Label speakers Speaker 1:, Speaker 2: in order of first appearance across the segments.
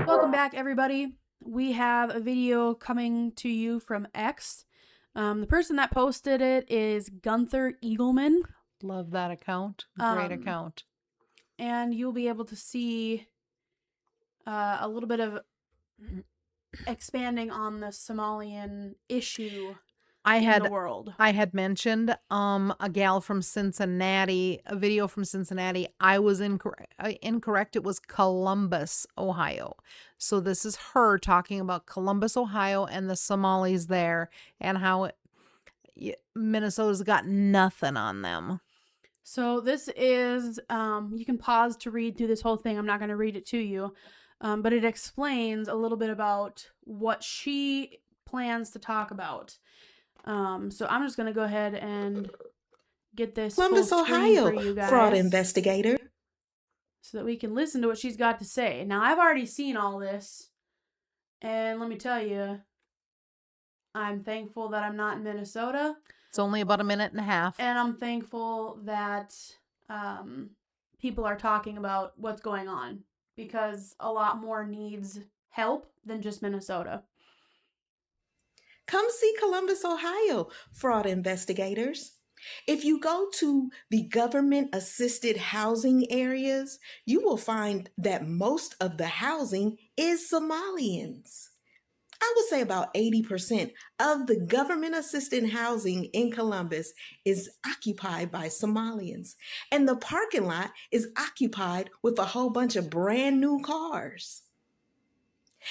Speaker 1: Welcome back, everybody. We have a video coming to you from X. The person that posted it is Gunther Eagleman.
Speaker 2: Love that account. Great account.
Speaker 1: And you'll be able to see a little bit of expanding on the Somalian issue in the world.
Speaker 2: I had mentioned a gal from Cincinnati, a video from Cincinnati. I was incorrect. It was Columbus, Ohio. So this is her talking about Columbus, Ohio, and the Somalis there, and how Minnesota's got nothing on them.
Speaker 1: So this is, you can pause to read through this whole thing. I'm not going to read it to you, but it explains a little bit about what she plans to talk about. So I'm just going to go ahead and get this
Speaker 3: Columbus, Ohio,
Speaker 1: for you guys,
Speaker 3: fraud investigator,
Speaker 1: so that we can listen to what she's got to say. Now, I've already seen all this, and let me tell you, I'm thankful that I'm not in Minnesota.
Speaker 2: It's only about a minute and a half.
Speaker 1: And I'm thankful that people are talking about what's going on, because a lot more needs help than just Minnesota.
Speaker 3: Come see Columbus, Ohio, fraud investigators. If you go to the government-assisted housing areas, you will find that most of the housing is Somalians. I would say about 80% of the government-assisted housing in Columbus is occupied by Somalians. And the parking lot is occupied with a whole bunch of brand new cars.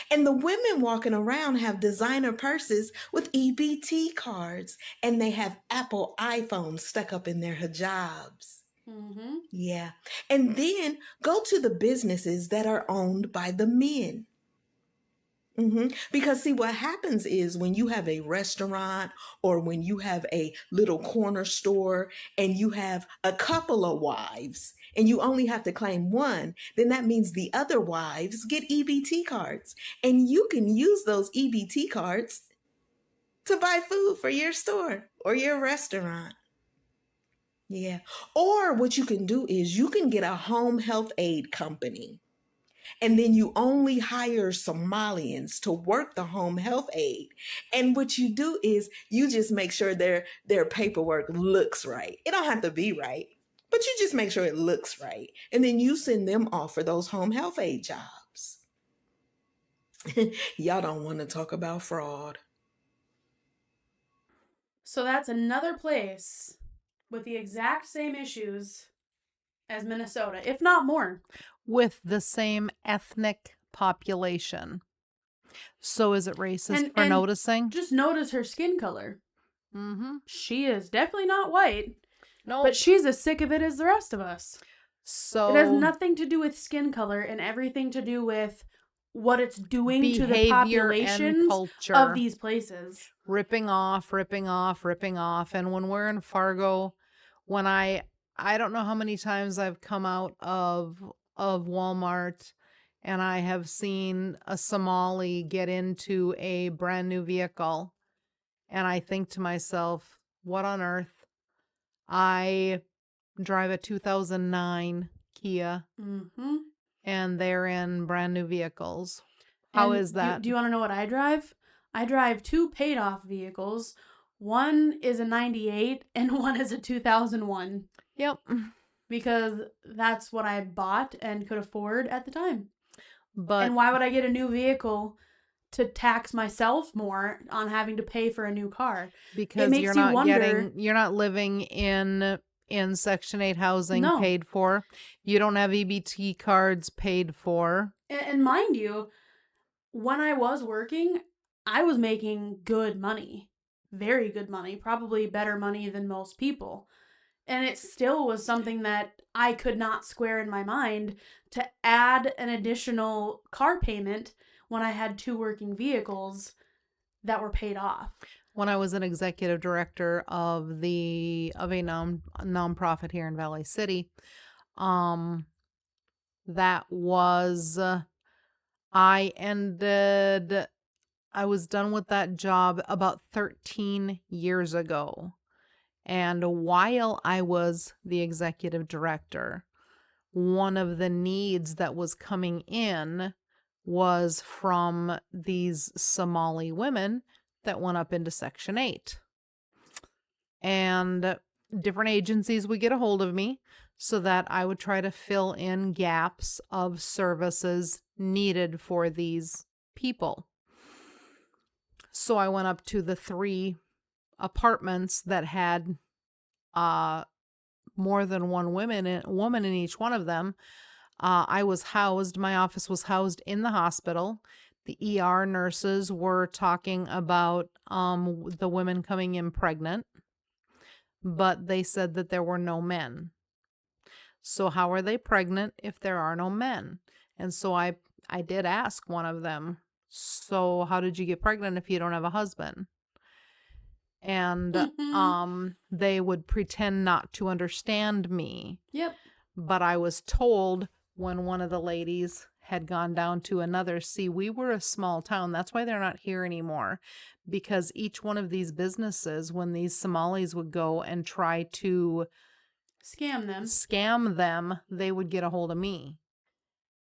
Speaker 3: And the women walking around have designer purses with EBT cards, and they have Apple iPhones stuck up in their hijabs.
Speaker 1: Mm-hmm.
Speaker 3: Yeah. And then go to the businesses that are owned by the men. Because see, what happens is when you have a restaurant or when you have a little corner store and you have a couple of wives and you only have to claim one, then that means the other wives get EBT cards, and you can use those EBT cards to buy food for your store or your restaurant. Yeah. Or what you can do is you can get a home health aid company. And then you only hire Somalians to work the home health aid. And what you do is you just make sure their paperwork looks right. It don't have to be right, but you just make sure it looks right. And then you send them off for those home health aid jobs. Y'all don't want to talk about fraud.
Speaker 1: So that's another place with the exact same issues as Minnesota, if not more.
Speaker 2: With the same ethnic population. So is it racist for noticing?
Speaker 1: Just notice her skin color.
Speaker 2: Mm-hmm.
Speaker 1: She is definitely not white.
Speaker 2: No.
Speaker 1: But she's as sick of it as the rest of us.
Speaker 2: So
Speaker 1: it has nothing to do with skin color and everything to do with what it's doing to the populations of these places.
Speaker 2: Ripping off. And when we're in Fargo, when I don't know how many times I've come out of Walmart and I have seen a Somali get into a brand new vehicle, and I think to myself, what on earth? I drive a 2009 Kia, and they're in brand new vehicles. How is that?
Speaker 1: Do you want to know what I drive? I drive two paid off vehicles. One is a 98 and one is a 2001.
Speaker 2: Yep.
Speaker 1: Because that's what I bought and could afford at the time.
Speaker 2: And
Speaker 1: why would I get a new vehicle to tax myself more on having to pay for a new car?
Speaker 2: Because you're not living in Section 8 housing paid for. You don't have EBT cards paid for.
Speaker 1: And mind you, when I was working, I was making good money. Very good money. Probably better money than most people. And it still was something that I could not square in my mind to add an additional car payment when I had two working vehicles that were paid off.
Speaker 2: When I was an executive director of a nonprofit here in Valley City, that was I was done with that job about 13 years ago. And while I was the executive director, one of the needs that was coming in was from these Somali women that went up into Section 8. And different agencies would get a hold of me so that I would try to fill in gaps of services needed for these people. So I went up to the 3 apartments that had more than one woman in each one of them. My office was housed in the hospital. The ER nurses were talking about the women coming in pregnant, but they said that there were no men. So how are they pregnant if there are no men? And so I did ask one of them, so how did you get pregnant if you don't have a husband? And they would pretend not to understand me.
Speaker 1: Yep.
Speaker 2: But I was told when one of the ladies had gone down to another, see, we were a small town. That's why they're not here anymore. Because each one of these businesses, when these Somalis would go and try to scam them, they would get a hold of me.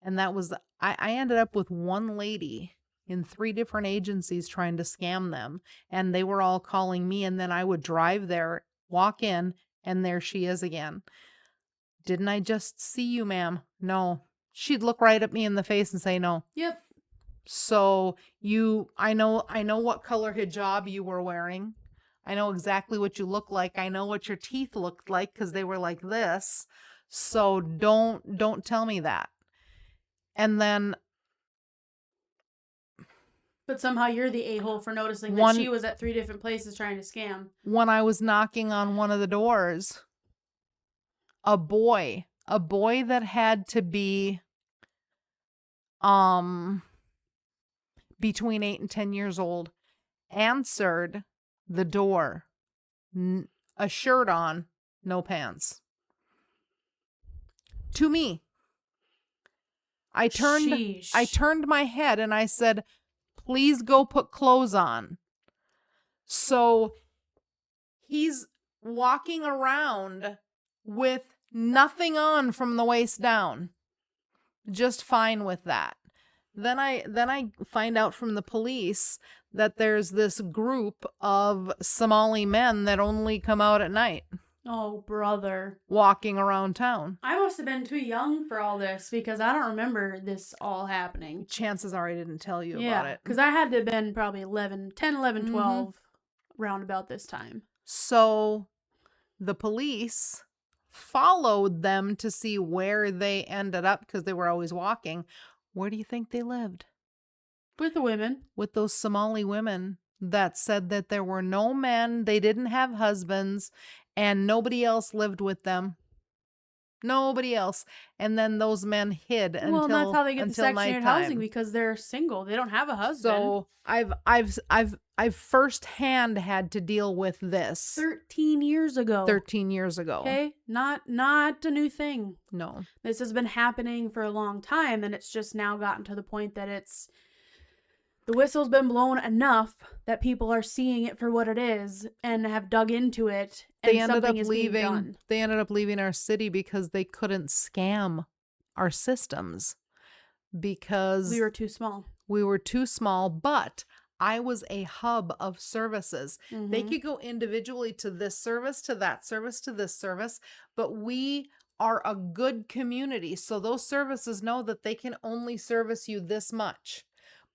Speaker 2: And that was, I ended up with one lady in 3 different agencies trying to scam them. And they were all calling me. And then I would drive there, walk in, and there she is again. Didn't I just see you, ma'am? No. She'd look right at me in the face and say no.
Speaker 1: Yep.
Speaker 2: So I know what color hijab you were wearing. I know exactly what you look like. I know what your teeth looked like because they were like this. So don't tell me that. And then,
Speaker 1: but somehow you're the a-hole for noticing that she was at 3 different places trying to scam.
Speaker 2: When I was knocking on one of the doors, a boy that had to be between 8 and 10 years old answered the door, a shirt on, no pants, to me. I turned my head and I said, please go put clothes on. So he's walking around with nothing on from the waist down. Just fine with that. Then I find out from the police that there's this group of Somali men that only come out at night.
Speaker 1: Oh, brother.
Speaker 2: Walking around town.
Speaker 1: I must have been too young for all this because I don't remember this all happening.
Speaker 2: Chances are I didn't tell you about it.
Speaker 1: Because I had to have been probably 10, 11, 12 round about this time.
Speaker 2: So the police followed them to see where they ended up because they were always walking. Where do you think they lived?
Speaker 1: With the women.
Speaker 2: With those Somali women that said that there were no men, they didn't have husbands, and nobody else lived with them. Nobody else. And then those men hid until
Speaker 1: that's how they get the Section 8 housing, because they're single. They don't have a husband.
Speaker 2: So I've firsthand had to deal with this.
Speaker 1: 13 years ago.
Speaker 2: 13 years ago.
Speaker 1: Okay? Not a new thing.
Speaker 2: No.
Speaker 1: This has been happening for a long time, and it's just now gotten to the point that the whistle's been blown enough that people are seeing it for what it is and have dug into it, and
Speaker 2: They ended
Speaker 1: something is being done.
Speaker 2: They ended up leaving our city because they couldn't scam our systems because
Speaker 1: We were too small.
Speaker 2: We were too small, but I was a hub of services.
Speaker 1: Mm-hmm.
Speaker 2: They could go individually to this service, to that service, to this service, but we are a good community. So those services know that they can only service you this much,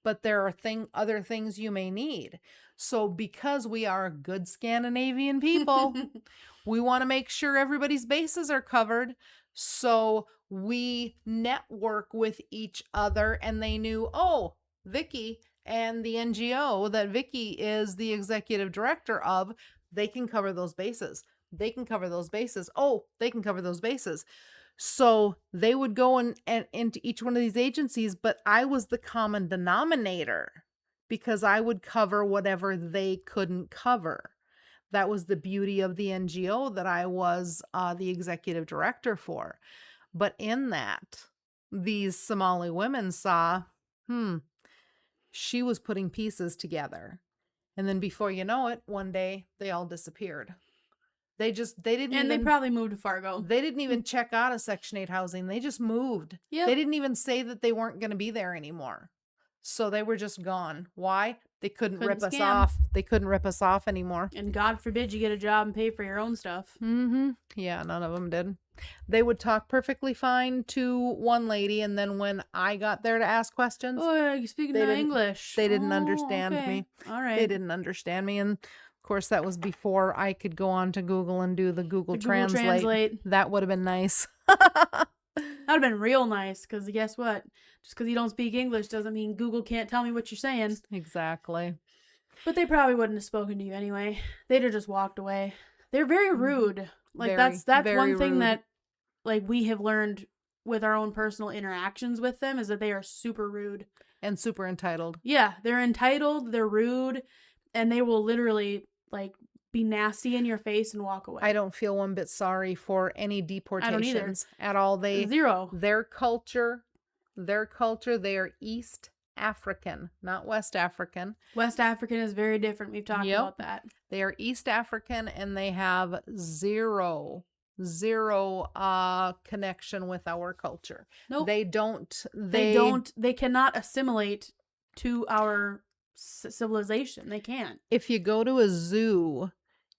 Speaker 2: but there are other things you may need. So because we are good Scandinavian people, we want to make sure everybody's bases are covered. So we network with each other, and they knew, oh, Vicky and the NGO that Vicky is the executive director of, they can cover those bases. They can cover those bases. Oh, they can cover those bases. So they would go and into each one of these agencies, but I was the common denominator because I would cover whatever they couldn't cover. That was the beauty of the NGO that I was the executive director for. But in that, these Somali women saw, she was putting pieces together. And then before you know it, one day they all disappeared. They didn't
Speaker 1: And they
Speaker 2: even
Speaker 1: probably moved to Fargo.
Speaker 2: they didn't even check out of Section 8 housing. They just moved.
Speaker 1: Yep.
Speaker 2: They didn't even say that they weren't going to be there anymore. So they were just gone. Why? They couldn't rip us
Speaker 1: scam.
Speaker 2: off. They couldn't rip us off anymore.
Speaker 1: And God forbid you get a job and pay for your own stuff.
Speaker 2: Mm-hmm. Yeah, none of them did. They would talk perfectly fine to one lady, and then when I got there to ask questions,
Speaker 1: Oh, you speak
Speaker 2: They
Speaker 1: no
Speaker 2: didn't-
Speaker 1: English.
Speaker 2: they didn't
Speaker 1: Oh,
Speaker 2: understand
Speaker 1: okay.
Speaker 2: me.
Speaker 1: All right.
Speaker 2: they didn't understand me. And of course, that was before I could go on to Google and do the Google Translate. That would have been nice.
Speaker 1: That would have been real nice, because guess what? Just because you don't speak English doesn't mean Google can't tell me what you're saying.
Speaker 2: Exactly.
Speaker 1: But they probably wouldn't have spoken to you anyway. They'd have just walked away. They're very rude. Like, that's
Speaker 2: very
Speaker 1: one thing
Speaker 2: rude.
Speaker 1: that, like, we have learned with our own personal interactions with them, is that they are super rude.
Speaker 2: And super entitled.
Speaker 1: Yeah, they're entitled, they're rude, and they will literally, like, be nasty in your face and walk away.
Speaker 2: I don't feel one bit sorry for any deportations at all.
Speaker 1: Zero.
Speaker 2: Their culture, they are East African, not West African.
Speaker 1: West African is very different. We've talked
Speaker 2: Yep.
Speaker 1: about that.
Speaker 2: They are East African, and they have zero connection with our culture.
Speaker 1: Nope.
Speaker 2: They
Speaker 1: They cannot assimilate to our civilization. They can't.
Speaker 2: If you go to a zoo,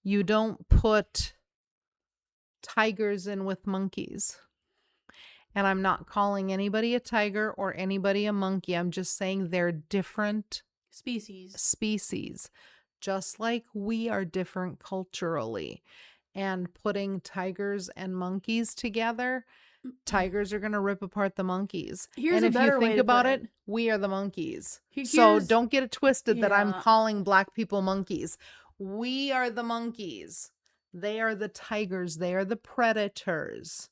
Speaker 2: you don't put tigers in with monkeys. And I'm not calling anybody a tiger or anybody a monkey. I'm just saying they're different species, just like we are different culturally. And putting tigers and monkeys together, tigers are going to rip apart the monkeys.
Speaker 1: Here's
Speaker 2: and
Speaker 1: a
Speaker 2: if
Speaker 1: better
Speaker 2: you
Speaker 1: way
Speaker 2: think
Speaker 1: to
Speaker 2: about
Speaker 1: put
Speaker 2: it, we are the monkeys. So
Speaker 1: Here's-
Speaker 2: don't get it twisted that I'm
Speaker 1: Yeah.
Speaker 2: calling black people monkeys. We are the monkeys. They are the tigers. They are the predators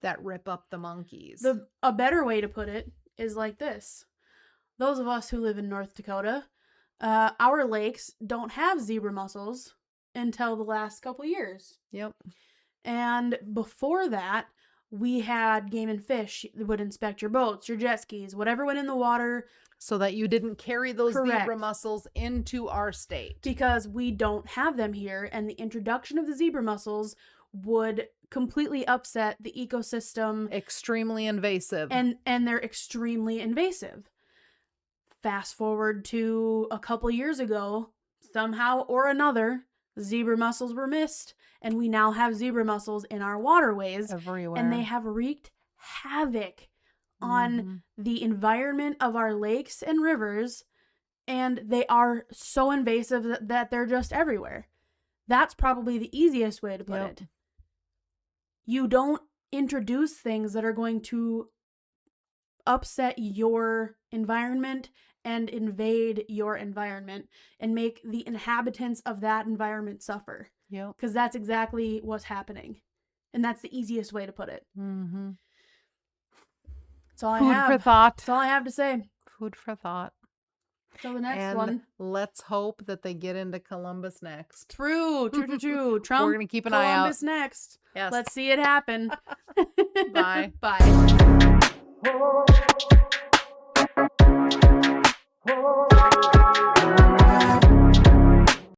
Speaker 2: that rip up the monkeys.
Speaker 1: A better way to put it is like this. Those of us who live in North Dakota, our lakes don't have zebra mussels until the last couple years.
Speaker 2: Yep.
Speaker 1: And before that, we had Game and Fish that would inspect your boats, your jet skis, whatever went in the water.
Speaker 2: So that you didn't carry those
Speaker 1: Correct.
Speaker 2: zebra mussels into our state.
Speaker 1: Because we don't have them here, and the introduction of the zebra mussels would completely upset the ecosystem.
Speaker 2: Extremely invasive.
Speaker 1: And they're extremely invasive. Fast forward to a couple years ago, somehow or another, zebra mussels were missed, and we now have zebra mussels in our waterways.
Speaker 2: Everywhere.
Speaker 1: And they have wreaked havoc on the environment of our lakes and rivers, and they are so invasive that they're just everywhere. That's probably the easiest way to put it. You don't introduce things that are going to upset your environment and invade your environment and make the inhabitants of that environment suffer.
Speaker 2: Yep.
Speaker 1: Because that's exactly what's happening. And that's the easiest way to put it.
Speaker 2: Mm-hmm.
Speaker 1: That's all I
Speaker 2: Food
Speaker 1: have.
Speaker 2: for thought.
Speaker 1: That's all I have to say.
Speaker 2: Food for thought.
Speaker 1: So the next
Speaker 2: And
Speaker 1: one.
Speaker 2: let's hope that they get into Columbus next.
Speaker 1: True. Trump.
Speaker 2: We're going to keep an eye out.
Speaker 1: Columbus next.
Speaker 2: Yes.
Speaker 1: Let's see it happen.
Speaker 2: Bye.
Speaker 1: Bye.